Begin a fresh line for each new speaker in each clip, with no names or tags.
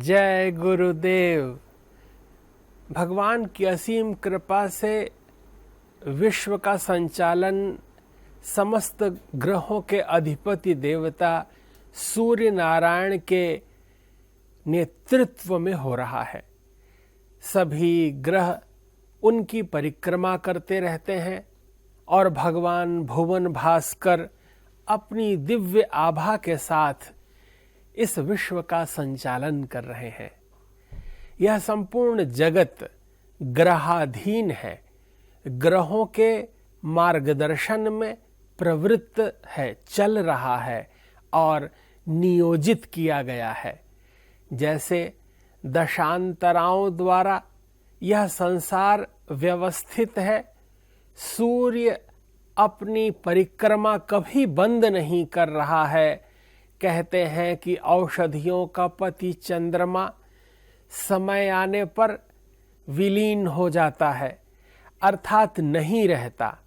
जय गुरुदेव। भगवान की असीम कृपा से विश्व का संचालन समस्त ग्रहों के अधिपति देवता सूर्य नारायण के नेतृत्व में हो रहा है। सभी ग्रह उनकी परिक्रमा करते रहते हैं और भगवान भुवन भास्कर अपनी दिव्य आभा के साथ इस विश्व का संचालन कर रहे हैं। यह संपूर्ण जगत ग्रहाधीन है, ग्रहों के मार्गदर्शन में प्रवृत्त है, चल रहा है और नियोजित किया गया है। जैसे दशांतराओं द्वारा यह संसार व्यवस्थित है, सूर्य अपनी परिक्रमा कभी बंद नहीं कर रहा है। कहते हैं कि औषधियों का पति चंद्रमा समय आने पर विलीन हो जाता है, अर्थात नहीं रहता,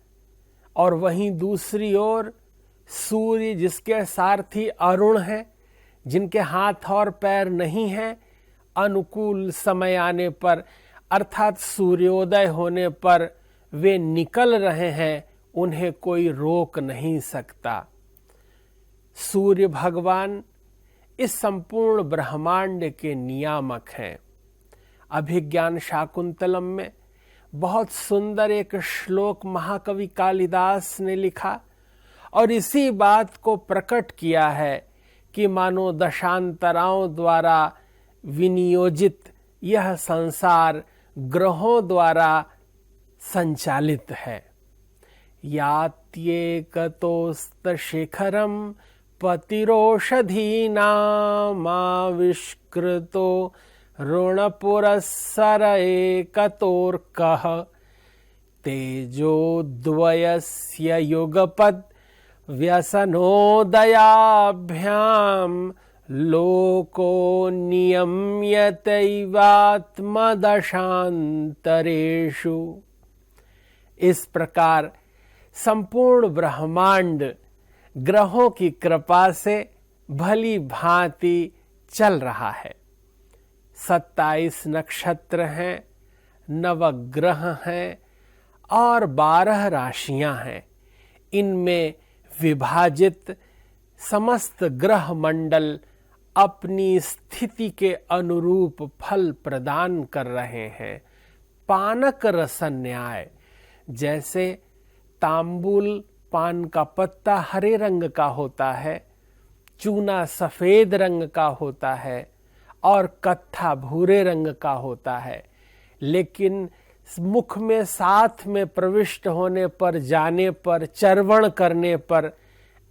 और वहीं दूसरी ओर सूर्य जिसके सारथी अरुण हैं, जिनके हाथ और पैर नहीं हैं, अनुकूल समय आने पर अर्थात सूर्योदय होने पर वे निकल रहे हैं, उन्हें कोई रोक नहीं सकता। सूर्य भगवान इस संपूर्ण ब्रह्मांड के नियामक हैं। अभिज्ञान शाकुंतलम में बहुत सुंदर एक श्लोक महाकवि कालिदास ने लिखा और इसी बात को प्रकट किया है कि मानो दशांतराओं द्वारा विनियोजित यह संसार ग्रहों द्वारा संचालित है। यात्येकतोस्त शिखरम पतिरोषधीनामाविष्कृतो ऋणपुरस्सर एकतोर्कः तेजोद्वयस्य युगपद् व्यसनोदयाभ्याम लोको नियम्यतैवात्मदशान्तरेषु। इस प्रकार संपूर्ण ब्रह्मांड ग्रहों की कृपा से भली भांति चल रहा है। 27 नक्षत्र हैं, नवग्रह हैं और 12 राशियां हैं। इनमें विभाजित समस्त ग्रह मंडल अपनी स्थिति के अनुरूप फल प्रदान कर रहे हैं। पानक रस न्याय, जैसे तांबूल पान का पत्ता हरे रंग का होता है, चूना सफेद रंग का होता है और कत्था भूरे रंग का होता है, लेकिन मुख में साथ में प्रविष्ट होने पर, जाने पर, चर्वण करने पर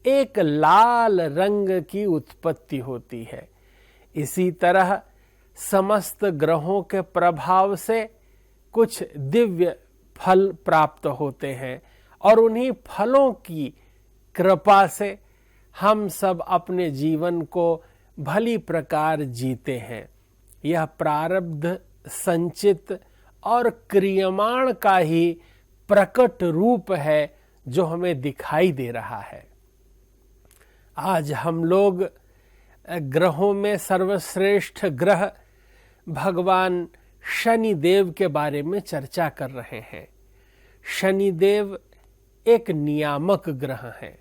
एक लाल रंग की उत्पत्ति होती है। इसी तरह समस्त ग्रहों के प्रभाव से कुछ दिव्य फल प्राप्त होते हैं और उन्हीं फलों की कृपा से हम सब अपने जीवन को भली प्रकार जीते हैं। यह प्रारब्ध संचित और क्रियमाण का ही प्रकट रूप है जो हमें दिखाई दे रहा है। आज हम लोग ग्रहों में सर्वश्रेष्ठ ग्रह भगवान शनि देव के बारे में चर्चा कर रहे हैं। शनि देव एक नियामक ग्रह हैं।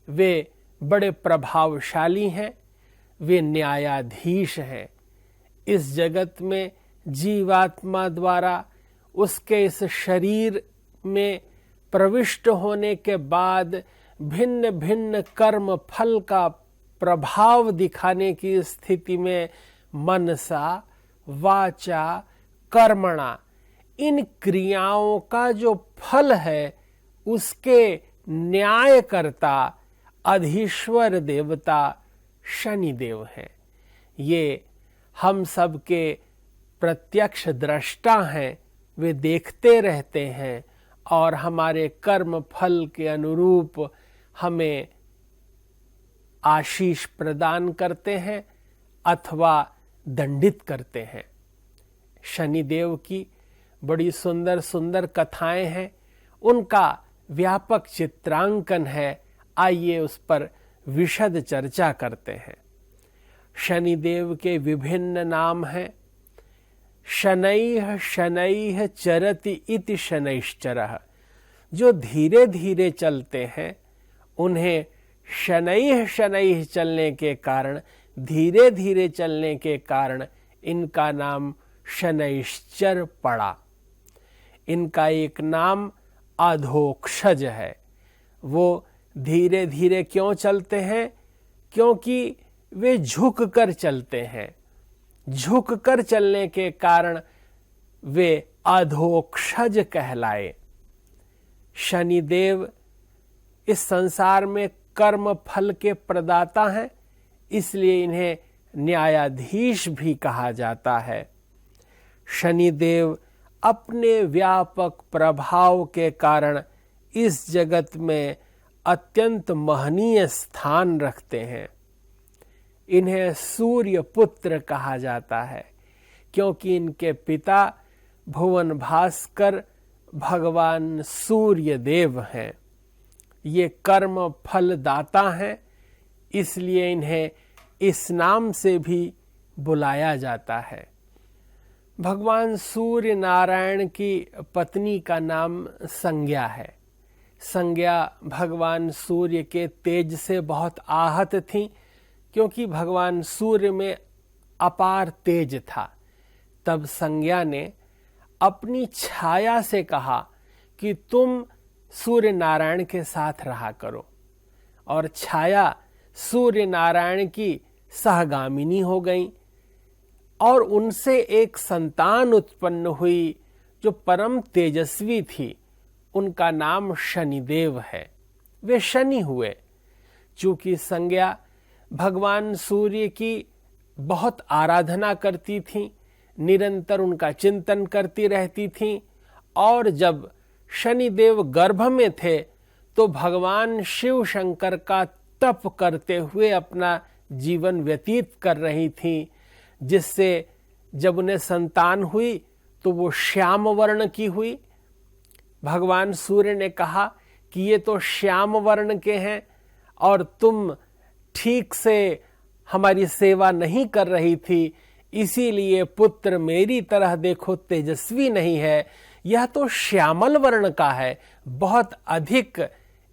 वे बड़े प्रभावशाली हैं, वे न्यायाधीश हैं। इस जगत में जीवात्मा द्वारा उसके इस शरीर में प्रविष्ट होने के बाद भिन्न भिन्न कर्म फल का प्रभाव दिखाने की स्थिति में मनसा, वाचा, कर्मणा, इन क्रियाओं का जो फल है उसके न्यायकर्ता अधीश्वर देवता शनि देव हैं। ये हम सब के प्रत्यक्ष दृष्टा हैं, वे देखते रहते हैं और हमारे कर्म फल के अनुरूप हमें आशीष प्रदान करते हैं अथवा दंडित करते हैं। शनिदेव की बड़ी सुंदर सुंदर कथाएं हैं, उनका व्यापक चित्रांकन है। आइए उस पर विशद चर्चा करते हैं। शनिदेव के विभिन्न नाम हैं। शनैः शनैः चरति इति शनैश्चरः, जो धीरे धीरे चलते हैं उन्हें शनैः शनैः चलने के कारण, धीरे धीरे चलने के कारण इनका नाम शनैश्चर पड़ा। इनका एक नाम अधोक्षज है। वो धीरे धीरे क्यों चलते हैं? क्योंकि वे झुक कर चलते हैं। झुक कर चलने के कारण वे अधोक्षज कहलाए। शनिदेव इस संसार में कर्म फल के प्रदाता हैं, इसलिए इन्हें न्यायाधीश भी कहा जाता है। शनिदेव अपने व्यापक प्रभाव के कारण इस जगत में अत्यंत महनीय स्थान रखते हैं। इन्हें सूर्य पुत्र कहा जाता है, क्योंकि इनके पिता भुवन भास्कर भगवान सूर्य देव हैं। ये कर्म फल दाता हैं, इसलिए इन्हें इस नाम से भी बुलाया जाता है। भगवान सूर्य नारायण की पत्नी का नाम संज्ञा है। संज्ञा भगवान सूर्य के तेज से बहुत आहत थी, क्योंकि भगवान सूर्य में अपार तेज था। तब संज्ञा ने अपनी छाया से कहा कि तुम सूर्य नारायण के साथ रहा करो, और छाया सूर्य नारायण की सहगामिनी हो गई और उनसे एक संतान उत्पन्न हुई जो परम तेजस्वी थी। उनका नाम शनिदेव है। वे शनि हुए। चूंकि संज्ञा भगवान सूर्य की बहुत आराधना करती थी, निरंतर उनका चिंतन करती रहती थी, और जब शनिदेव गर्भ में थे तो भगवान शिव शंकर का तप करते हुए अपना जीवन व्यतीत कर रही थी, जिससे जब उन्हें संतान हुई तो वो श्याम वर्ण की हुई। भगवान सूर्य ने कहा कि ये तो श्याम वर्ण के हैं और तुम ठीक से हमारी सेवा नहीं कर रही थी, इसीलिए पुत्र मेरी तरह देखो तेजस्वी नहीं है, यह तो श्यामल वर्ण का है, बहुत अधिक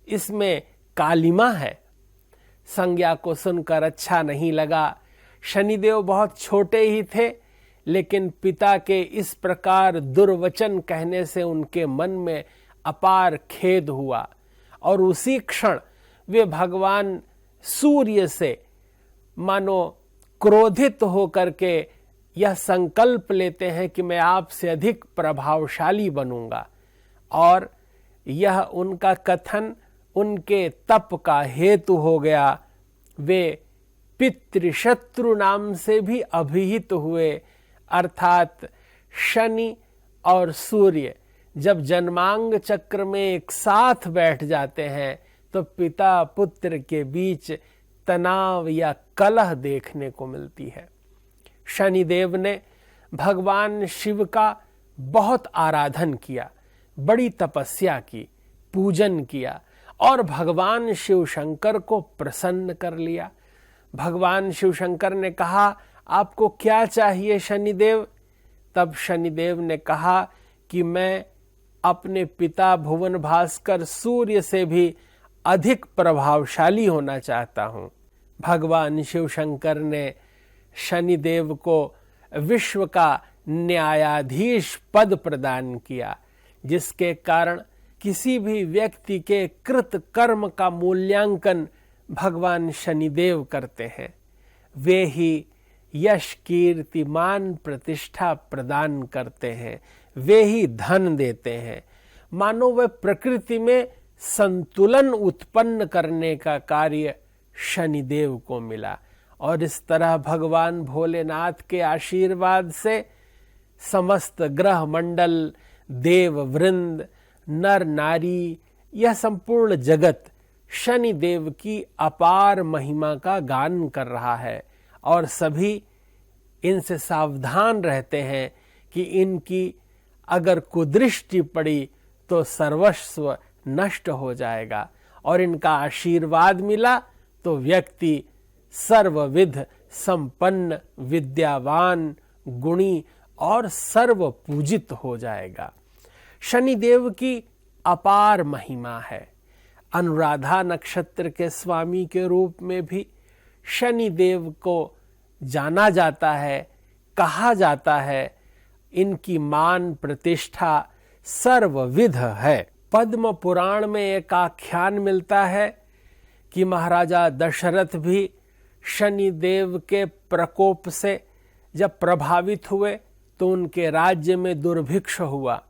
इसमें कालिमा है। संज्ञा को सुनकर अच्छा नहीं लगा। शनिदेव बहुत छोटे ही थे, लेकिन पिता के इस प्रकार दुर्वचन कहने से उनके मन में अपार खेद हुआ, और उसी क्षण वे भगवान सूर्य से मानो क्रोधित होकर के यह संकल्प लेते हैं कि मैं आपसे अधिक प्रभावशाली बनूंगा। और यह उनका कथन उनके तप का हेतु हो गया। वे पितृशत्रु नाम से भी अभिहित हुए, अर्थात शनि और सूर्य जब जन्मांग चक्र में एक साथ बैठ जाते हैं तो पिता पुत्र के बीच तनाव या कलह देखने को मिलती है। शनिदेव ने भगवान शिव का बहुत आराधन किया, बड़ी तपस्या की, पूजन किया और भगवान शिव शंकर को प्रसन्न कर लिया। भगवान शिव शंकर ने कहा, आपको क्या चाहिए शनिदेव? तब शनिदेव ने कहा कि मैं अपने पिता भुवन भास्कर सूर्य से भी अधिक प्रभावशाली होना चाहता हूँ। भगवान शिव शंकर ने शनिदेव को विश्व का न्यायाधीश पद प्रदान किया, जिसके कारण किसी भी व्यक्ति के कृत कर्म का मूल्यांकन भगवान शनिदेव करते हैं। वे ही यश कीर्ति मान प्रतिष्ठा प्रदान करते हैं, वे ही धन देते हैं। मानो वे प्रकृति में संतुलन उत्पन्न करने का कार्य शनिदेव को मिला, और इस तरह भगवान भोलेनाथ के आशीर्वाद से समस्त ग्रह मंडल, देव वृंद, नर नारी, यह संपूर्ण जगत शनिदेव की अपार महिमा का गान कर रहा है, और सभी इनसे सावधान रहते हैं कि इनकी अगर कुदृष्टि पड़ी तो सर्वस्व नष्ट हो जाएगा, और इनका आशीर्वाद मिला तो व्यक्ति सर्वविध संपन्न, विद्यावान, गुणी और सर्व पूजित हो जाएगा। शनिदेव की अपार महिमा है। अनुराधा नक्षत्र के स्वामी के रूप में भी शनिदेव को जाना जाता है, कहा जाता है। इनकी मान प्रतिष्ठा सर्वविध है। पद्म पुराण में एक आख्यान मिलता है कि महाराजा दशरथ भी शनिदेव के प्रकोप से जब प्रभावित हुए तो उनके राज्य में दुर्भिक्ष हुआ।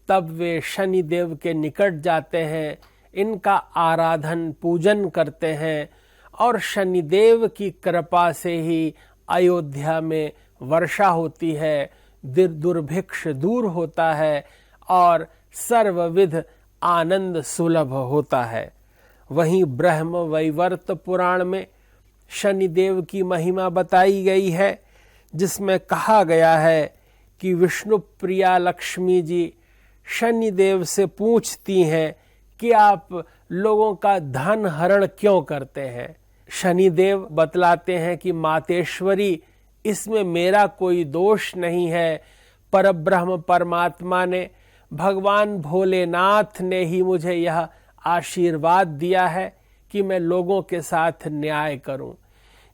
तब वे शनिदेव के निकट जाते हैं, इनका आराधन पूजन करते हैं और शनिदेव की कृपा से ही अयोध्या में वर्षा होती है, दुर्भिक्ष दूर होता है और सर्वविध आनंद सुलभ होता है। वहीं ब्रह्म वैवर्त पुराण में शनिदेव की महिमा बताई गई है, जिसमें कहा गया है कि विष्णु प्रिया लक्ष्मी जी शनिदेव से पूछती हैं कि आप लोगों का धन हरण क्यों करते हैं। शनिदेव बतलाते हैं कि मातेश्वरी, इसमें मेरा कोई दोष नहीं है। परब्रह्म परमात्मा ने, भगवान भोलेनाथ ने ही मुझे यह आशीर्वाद दिया है कि मैं लोगों के साथ न्याय करूं।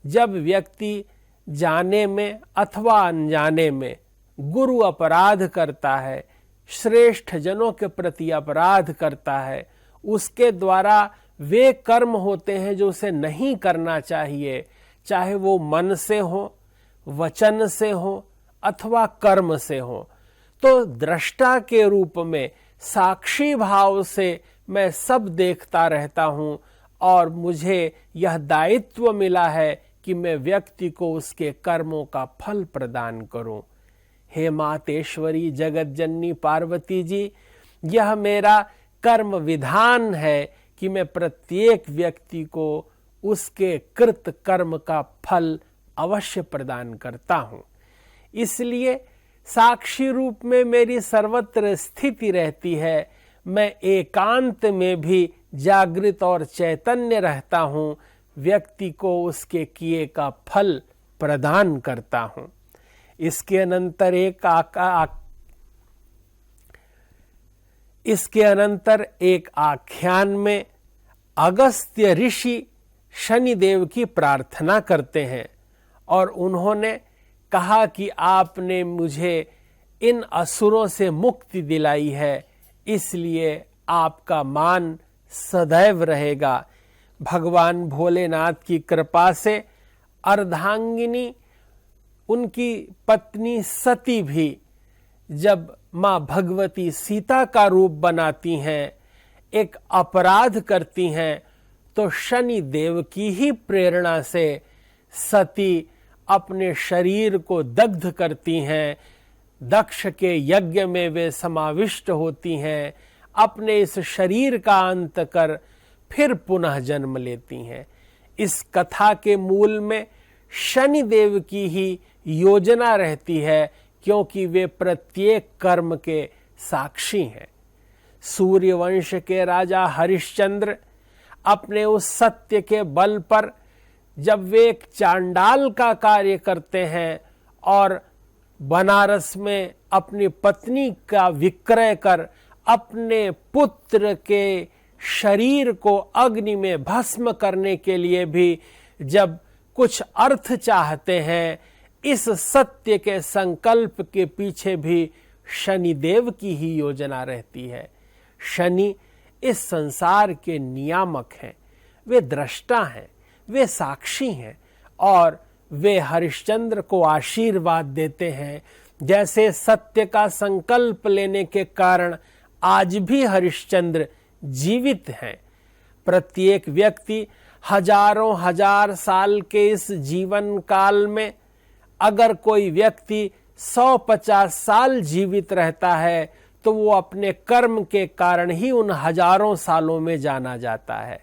जब व्यक्ति जाने में अथवा अनजाने में गुरु अपराध करता है, श्रेष्ठ जनों के प्रति अपराध करता है, उसके द्वारा वे कर्म होते हैं जो उसे नहीं करना चाहिए, चाहे वो मन से हो, वचन से हो अथवा कर्म से हो। तो दृष्टा के रूप में साक्षी भाव से मैं सब देखता रहता हूँ और मुझे यह दायित्व मिला है कि मैं व्यक्ति को उसके कर्मों का फल प्रदान करूं। हे मातेश्वरी जगत जननी पार्वती जी, यह मेरा कर्म विधान है कि मैं प्रत्येक व्यक्ति को उसके कृत कर्म का फल अवश्य प्रदान करता हूं। इसलिए साक्षी रूप में मेरी सर्वत्र स्थिति रहती है। मैं एकांत में भी जागृत और चैतन्य रहता हूं, व्यक्ति को उसके किए का फल प्रदान करता हूं। इसके अनंतर एक आख्यान में अगस्त्य ऋषि शनिदेव की प्रार्थना करते हैं और उन्होंने कहा कि आपने मुझे इन असुरों से मुक्ति दिलाई है, इसलिए आपका मान सदैव रहेगा। भगवान भोलेनाथ की कृपा से अर्धांगिनी, उनकी पत्नी सती भी जब मां भगवती सीता का रूप बनाती हैं, एक अपराध करती हैं, तो शनि देव की ही प्रेरणा से सती अपने शरीर को दग्ध करती हैं। दक्ष के यज्ञ में वे समाविष्ट होती हैं, अपने इस शरीर का अंत कर फिर पुनः जन्म लेती हैं। इस कथा के मूल में शनि देव की ही योजना रहती है, क्योंकि वे प्रत्येक कर्म के साक्षी हैं। सूर्यवंश के राजा हरिश्चंद्र अपने उस सत्य के बल पर जब वे एक चांडाल का कार्य करते हैं और बनारस में अपनी पत्नी का विक्रय कर अपने पुत्र के शरीर को अग्नि में भस्म करने के लिए भी जब कुछ अर्थ चाहते हैं, इस सत्य के संकल्प के पीछे भी शनिदेव की ही योजना रहती है। शनि इस संसार के नियामक हैं, वे दृष्टा हैं, वे साक्षी हैं और वे हरिश्चंद्र को आशीर्वाद देते हैं। जैसे सत्य का संकल्प लेने के कारण आज भी हरिश्चंद्र जीवित हैं। प्रत्येक व्यक्ति हजारों हजार साल के इस जीवन काल में अगर कोई व्यक्ति 150 साल जीवित रहता है तो वो अपने कर्म के कारण ही उन हजारों सालों में जाना जाता है।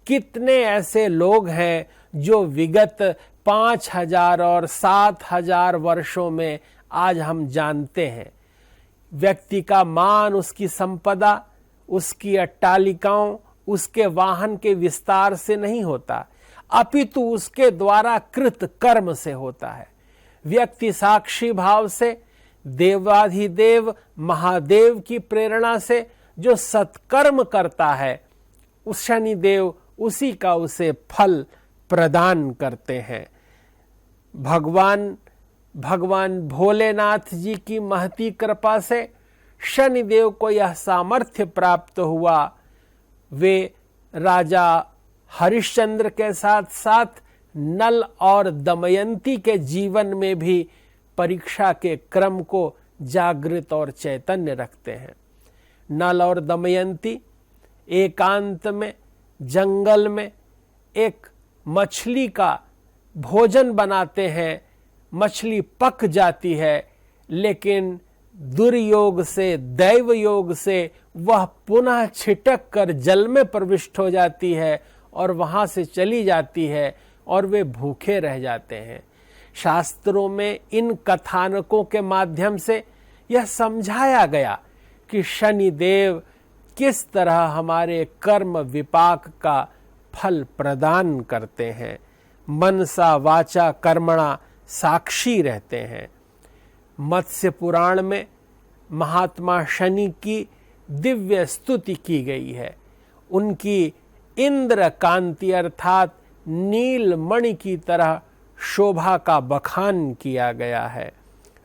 कितने ऐसे लोग हैं जो विगत 5000 और 7000 वर्षों में आज हम जानते हैं। व्यक्ति का मान, उसकी संपदा, उसकी अट्टालिकाओं, उसके वाहन के विस्तार से नहीं होता। अपितु उसके द्वारा कृत कर्म से होता है। व्यक्ति साक्षी भाव से देवाधिदेव महादेव की प्रेरणा से जो सत्कर्म करता है, उस शनिदेव उसी का उसे फल प्रदान करते हैं। भगवान भोलेनाथ जी की महती कृपा से शनिदेव को यह सामर्थ्य प्राप्त हुआ। वे राजा हरिश्चंद्र के साथ साथ नल और दमयंती के जीवन में भी परीक्षा के क्रम को जागृत और चैतन्य रखते हैं। नल और दमयंती एकांत में जंगल में एक मछली का भोजन बनाते हैं। मछली पक जाती है, लेकिन दुर्योग से, दैव योग से वह पुनः छिटक कर जल में प्रविष्ट हो जाती है और वहां से चली जाती है और वे भूखे रह जाते हैं। शास्त्रों में इन कथानकों के माध्यम से यह समझाया गया कि शनिदेव किस तरह हमारे कर्म विपाक का फल प्रदान करते हैं। मनसा वाचा कर्मणा साक्षी रहते हैं। मत्स्य पुराण में महात्मा शनि की दिव्य स्तुति की गई है। उनकी इंद्र कांति अर्थात नील मणि की तरह शोभा का बखान किया गया है।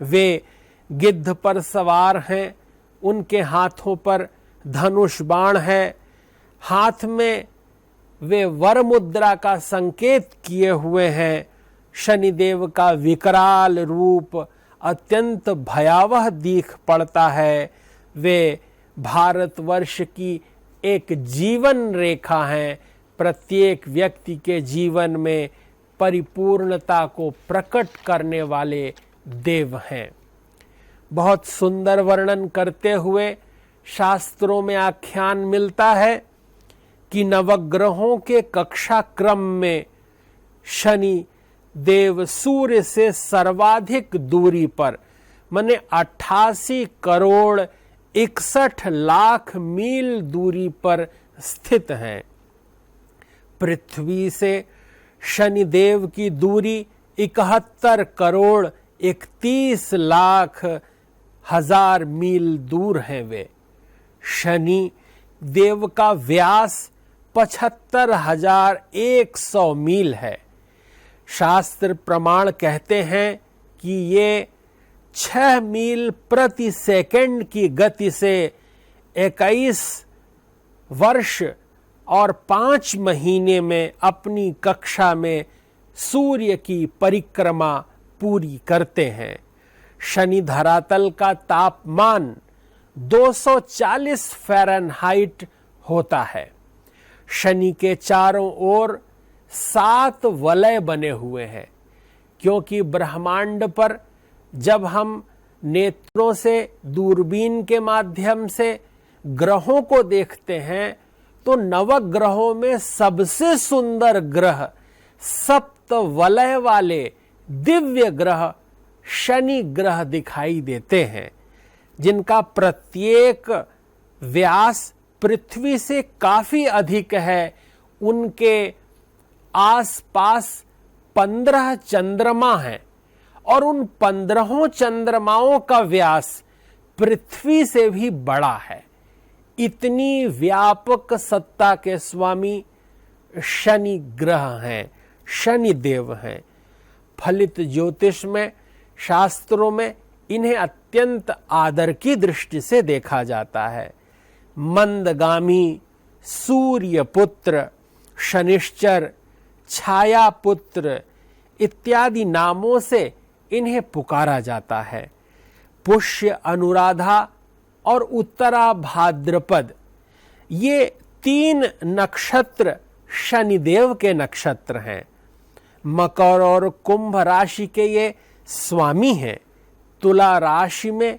वे गिद्ध पर सवार हैं, उनके हाथों पर धनुष बाण है, हाथ में वे वर मुद्रा का संकेत किए हुए हैं। शनिदेव का विकराल रूप अत्यंत भयावह दिख पड़ता है। वे भारतवर्ष की एक जीवन रेखा हैं। प्रत्येक व्यक्ति के जीवन में परिपूर्णता को प्रकट करने वाले देव हैं। बहुत सुंदर वर्णन करते हुए शास्त्रों में आख्यान मिलता है कि नवग्रहों के कक्षा क्रम में शनि देव सूर्य से सर्वाधिक दूरी पर, माने 88 करोड़ 61 लाख मील दूरी पर स्थित हैं। पृथ्वी से शनिदेव की दूरी 71 करोड़ 31 लाख हजार मील दूर है। वे शनि देव का व्यास 75,100 मील है। शास्त्र प्रमाण कहते हैं कि ये 6 मील प्रति सेकंड की गति से 21 वर्ष और 5 महीने में अपनी कक्षा में सूर्य की परिक्रमा पूरी करते हैं। शनि धरातल का तापमान 240 फ़ारेनहाइट होता है। शनि के चारों ओर 7 वलय बने हुए हैं, क्योंकि ब्रह्मांड पर जब हम नेत्रों से दूरबीन के माध्यम से ग्रहों को देखते हैं तो नवग्रहों में सबसे सुंदर ग्रह, 7 वलय वाले दिव्य ग्रह शनि ग्रह दिखाई देते हैं, जिनका प्रत्येक व्यास पृथ्वी से काफी अधिक है। उनके आसपास 15 चंद्रमा हैं और उन 15 चंद्रमाओं का व्यास पृथ्वी से भी बड़ा है। इतनी व्यापक सत्ता के स्वामी शनि ग्रह हैं, शनि देव हैं। फलित ज्योतिष में, शास्त्रों में इन्हें अत्यंत आदर की दृष्टि से देखा जाता है। मंदगामी, सूर्य पुत्र, शनिश्चर, छाया पुत्र इत्यादि नामों से इन्हें पुकारा जाता है। पुष्य, अनुराधा और उत्तरा भाद्रपद, ये 3 नक्षत्र शनिदेव के नक्षत्र हैं। मकर और कुंभ राशि के ये स्वामी हैं। तुला राशि में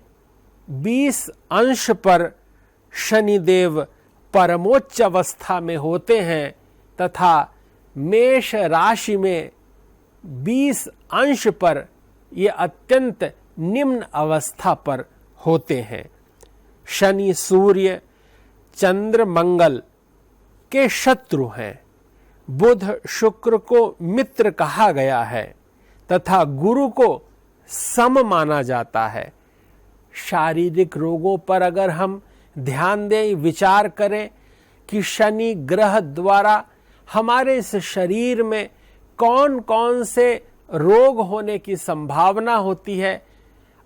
20 अंश पर शनिदेव परमोच्च अवस्था में होते हैं तथा मेष राशि में 20 अंश पर ये अत्यंत निम्न अवस्था पर होते हैं। शनि सूर्य, चंद्र, मंगल के शत्रु हैं। बुध शुक्र को मित्र कहा गया है तथा गुरु को सम माना जाता है। शारीरिक रोगों पर अगर हम ध्यान दें, विचार करें कि शनि ग्रह द्वारा हमारे इस शरीर में कौन कौन से रोग होने की संभावना होती है,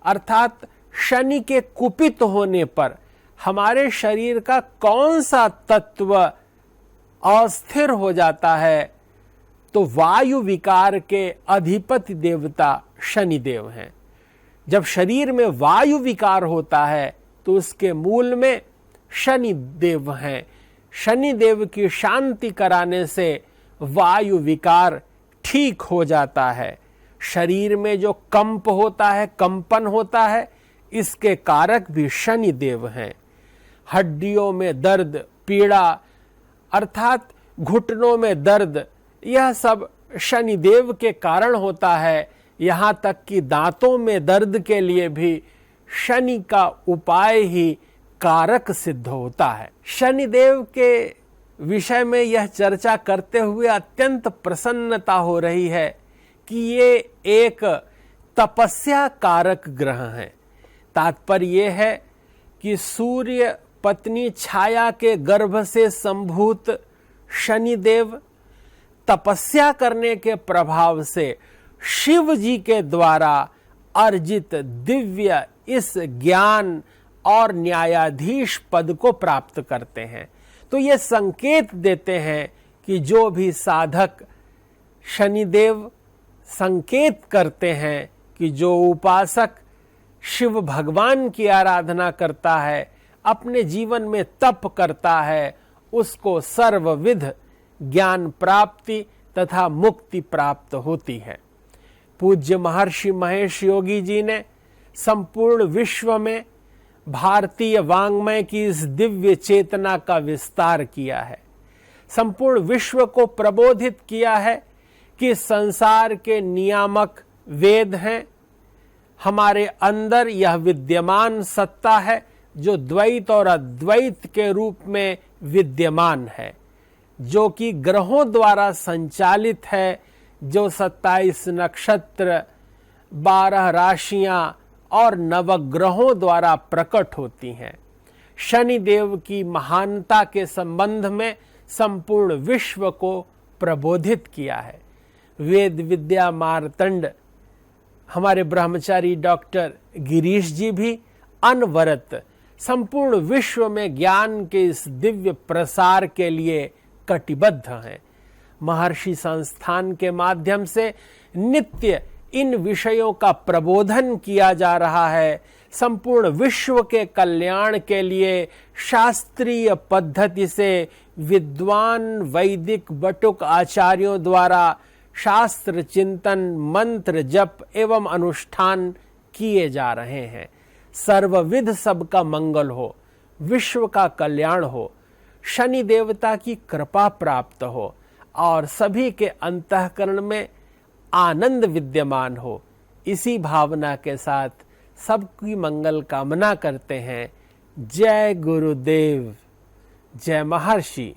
अर्थात शनि के कुपित होने पर हमारे शरीर का कौन सा तत्व अस्थिर हो जाता है, तो वायु विकार के अधिपति देवता शनिदेव हैं। जब शरीर में वायु विकार होता है तो उसके मूल में शनिदेव हैं। शनिदेव की शांति कराने से वायु विकार ठीक हो जाता है। शरीर में जो कंप होता है, कंपन होता है, इसके कारक भी शनिदेव हैं। हड्डियों में दर्द, पीड़ा अर्थात घुटनों में दर्द, यह सब शनिदेव के कारण होता है। यहाँ तक कि दांतों में दर्द के लिए भी शनि का उपाय ही कारक सिद्ध होता है। शनिदेव के विषय में यह चर्चा करते हुए अत्यंत प्रसन्नता हो रही है कि ये एक तपस्या कारक ग्रह हैं। तात्पर्य यह है कि सूर्य पत्नी छाया के गर्भ से संभूत शनिदेव तपस्या करने के प्रभाव से शिव जी के द्वारा अर्जित दिव्य इस ज्ञान और न्यायाधीश पद को प्राप्त करते हैं। तो ये संकेत देते हैं कि जो भी साधक शनिदेव संकेत करते हैं कि जो उपासक शिव भगवान की आराधना करता है, अपने जीवन में तप करता है, उसको सर्वविध ज्ञान प्राप्ति तथा मुक्ति प्राप्त होती है। पूज्य महर्षि महेश योगी जी ने संपूर्ण विश्व में भारतीय वाङ्मय की इस दिव्य चेतना का विस्तार किया है। संपूर्ण विश्व को प्रबोधित किया है कि संसार के नियामक वेद हैं। हमारे अंदर यह विद्यमान सत्ता है जो द्वैत और अद्वैत के रूप में विद्यमान है, जो कि ग्रहों द्वारा संचालित है, जो 27 नक्षत्र, 12 राशियां और नवग्रहों द्वारा प्रकट होती हैं। शनिदेव की महानता के संबंध में संपूर्ण विश्व को प्रबोधित किया है। वेद विद्या मार्तंड हमारे ब्रह्मचारी डॉक्टर गिरीश जी भी अनवरत संपूर्ण विश्व में ज्ञान के इस दिव्य प्रसार के लिए कटिबद्ध हैं। महर्षि संस्थान के माध्यम से नित्य इन विषयों का प्रबोधन किया जा रहा है। संपूर्ण विश्व के कल्याण के लिए शास्त्रीय पद्धति से विद्वान वैदिक बटुक आचार्यों द्वारा शास्त्र चिंतन, मंत्र जप एवं अनुष्ठान किए जा रहे हैं। सर्वविध सबका मंगल हो, विश्व का कल्याण हो, शनि देवता की कृपा प्राप्त हो और सभी के अंतःकरण में आनंद विद्यमान हो। इसी भावना के साथ सबकी मंगल कामना करते हैं। जय गुरुदेव, जय महर्षि।